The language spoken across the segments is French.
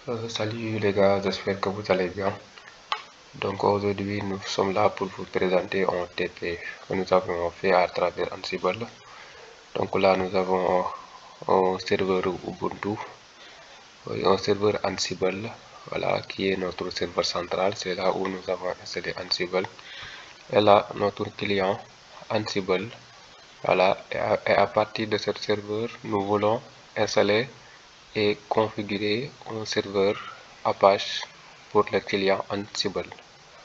Salut les gars, j'espère que vous allez bien. Donc aujourd'hui nous sommes là pour vous présenter un TP que nous avons fait à travers Ansible. Donc là nous avons un serveur Ubuntu, un serveur Ansible, voilà, qui est notre serveur central. C'est là où nous avons installé Ansible. Et là notre client Ansible, voilà, et à partir de ce serveur nous voulons installer et configurer un serveur Apache pour le client Ansible.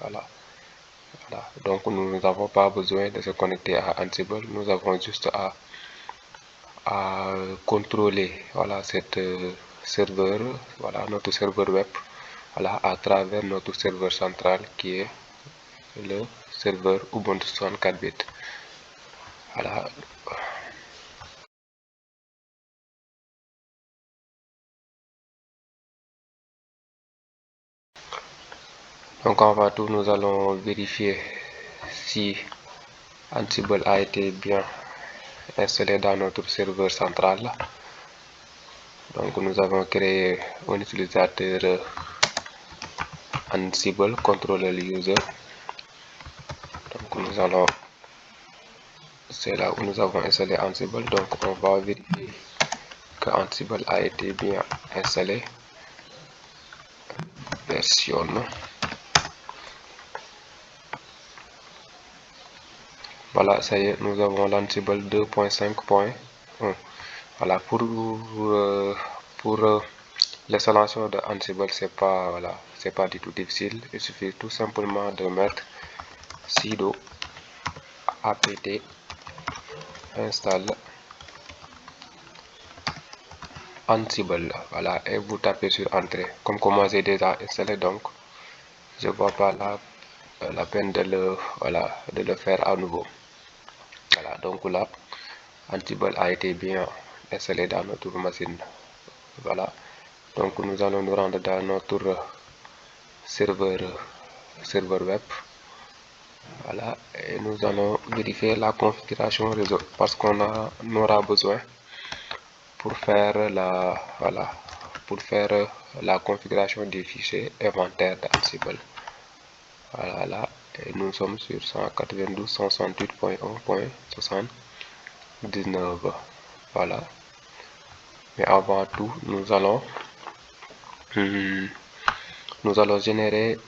Voilà. Donc nous n'avons pas besoin de se connecter à Ansible, nous avons juste à contrôler, voilà, cette serveur, voilà, notre serveur web, voilà, à travers notre serveur central qui est le serveur Ubuntu 64 bits. Voilà. Donc avant tout, nous allons vérifier si Ansible a été bien installé dans notre serveur central. Donc nous avons créé un utilisateur Ansible controller user. Donc nous allons, c'est là où nous avons installé Ansible. Donc on va vérifier que Ansible a été bien installé. Version. Voilà, ça y est, nous avons l'Ansible 2.5.1. Voilà, pour l'installation de Ansible, c'est pas, voilà, c'est pas du tout difficile. Il suffit tout simplement de mettre sudo apt install Ansible, voilà, et vous tapez sur entrée. Comme moi j'ai déjà installé, donc je vois pas la peine de le faire à nouveau. Voilà, donc là Ansible a été bien installé dans notre machine. Voilà, donc nous allons nous rendre dans notre serveur web. Voilà, et nous allons vérifier la configuration réseau parce qu'on aura besoin pour faire la configuration des fichiers inventaire d'Ansible. Voilà, là, et nous sommes sur 192.1.79. Voilà, mais avant tout nous allons générer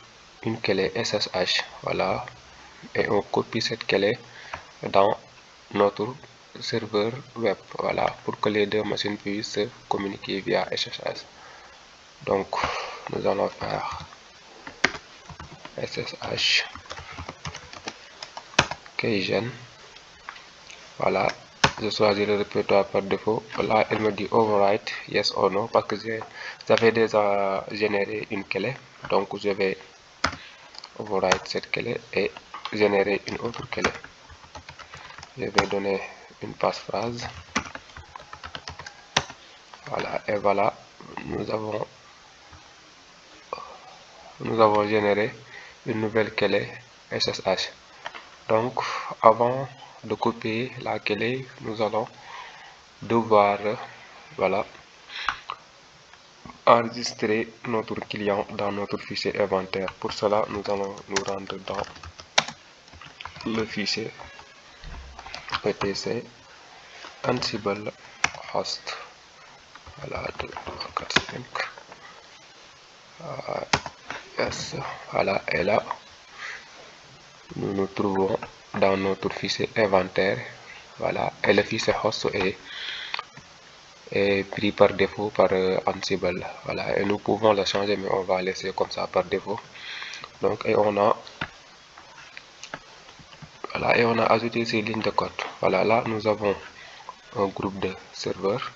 une clé SSH, voilà, et on copie cette clé dans notre serveur web, voilà, pour que les deux machines puissent communiquer via SSH. Donc nous allons faire SSH keygen. Voilà, je choisis le répertoire par défaut. Là elle me dit overwrite yes or no parce que j'avais déjà généré une clé, donc je vais overwrite cette clé et générer une autre clé. Je vais donner une passphrase. Voilà, et voilà, nous avons généré une nouvelle clé SSH. Donc avant de copier la clé, nous allons devoir, voilà, enregistrer notre client dans notre fichier inventaire. Pour cela, nous allons nous rendre dans le fichier etc ansible host, voilà, 2, 3, 4, 5. Yes, voilà, et là nous nous trouvons dans notre fichier inventaire, voilà, et le fichier host est pris par défaut par Ansible, voilà, et nous pouvons le changer, mais on va laisser comme ça par défaut. Donc et on a ajouté ces lignes de code. Voilà, là nous avons un groupe de serveurs.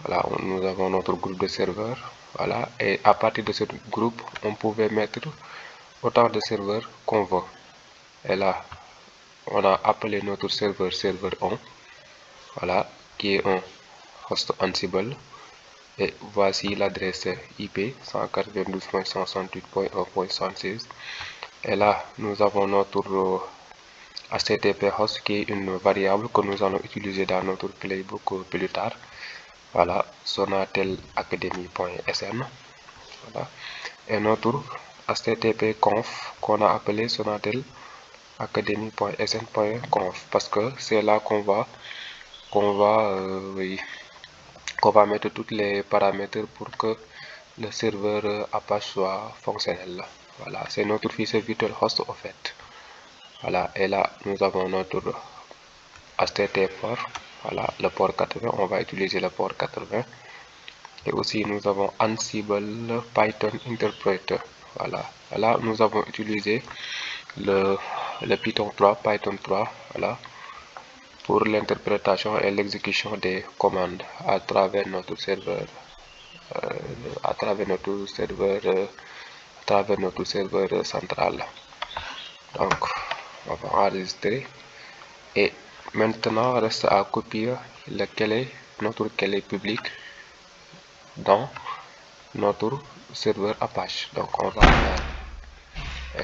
Voilà, nous avons notre groupe de serveurs. Voilà, et à partir de ce groupe, on pouvait mettre autant de serveurs qu'on veut. Et là, on a appelé notre serveur 1, voilà, qui est un host Ansible. Et voici l'adresse IP 192.168.1.76. Et là, nous avons notre HTTP host qui est une variable que nous allons utiliser dans notre playbook plus tard. voilà, sonatelacademy.sn, voilà, et notre http conf qu'on a appelé sonatelacademy.sn.conf parce que c'est là qu'on va mettre tous les paramètres pour que le serveur Apache soit fonctionnel. Voilà, c'est notre fichier virtual host au fait. Voilà, et là nous avons notre HTTP port, voilà, le port 80, on va utiliser le port 80. Et aussi nous avons Ansible Python Interpreter. Voilà, là nous avons utilisé le Python 3, voilà, pour l'interprétation et l'exécution des commandes à travers notre serveur, central. Donc on va enregistrer et maintenant reste à copier notre clé publique dans notre serveur Apache. Donc on va faire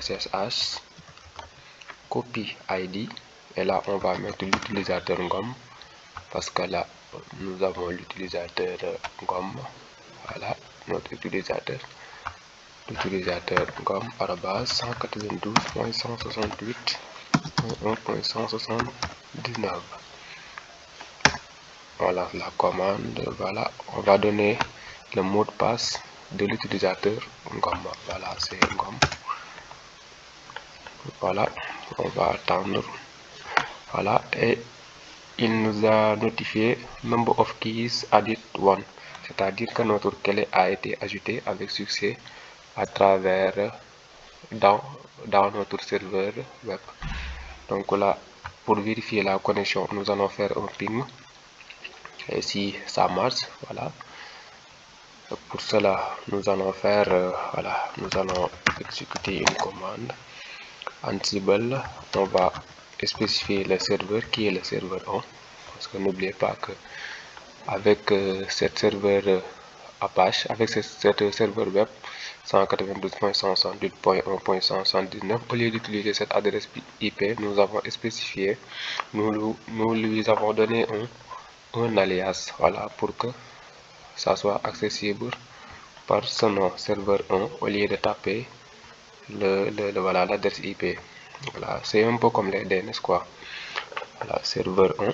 SSH copy ID et là on va mettre l'utilisateur GOM parce que là nous avons l'utilisateur GOM. Voilà, notre utilisateur GOM @192.168.1.179. Voilà la commande. Voilà, on va donner le mot de passe de l'utilisateur GOM. Voilà, c'est GOM. Voilà, on va attendre. Voilà, et il nous a notifié number of keys added 1, c'est-à-dire que notre clé a été ajoutée avec succès à travers dans notre serveur web. Donc là, pour vérifier la connexion, nous allons faire un ping et si ça marche, voilà. Pour cela, nous allons faire voilà, nous allons exécuter une commande Ansible. On va spécifier le serveur qui est le serveur 1 parce que n'oubliez pas que avec cette serveur Apache, avec ce serveur web 192.168.1.179, au lieu d'utiliser cette adresse IP, nous avons spécifié, nous lui avons donné un alias, voilà, pour que ça soit accessible par ce nom serveur 1 au lieu de taper voilà, l'adresse IP. Voilà, c'est un peu comme les DNS quoi. Voilà, serveur 1.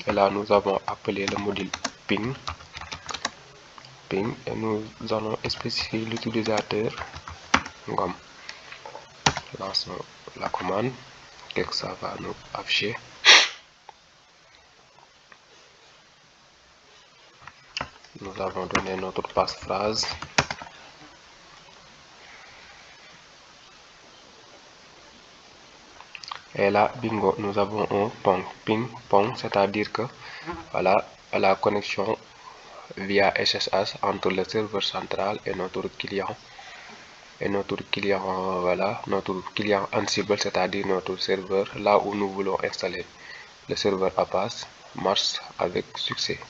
Et là nous avons appelé le module ping et nous allons spécifier l'utilisateur GOM. Lançons la commande et que ça va nous afficher. Nous avons donné notre passphrase. Et là, bingo, nous avons un ping-pong, c'est-à-dire que voilà, la connexion via SSH entre le serveur central et notre client. Voilà, notre client Ansible, c'est-à-dire notre serveur, là où nous voulons installer le serveur Apache, marche avec succès.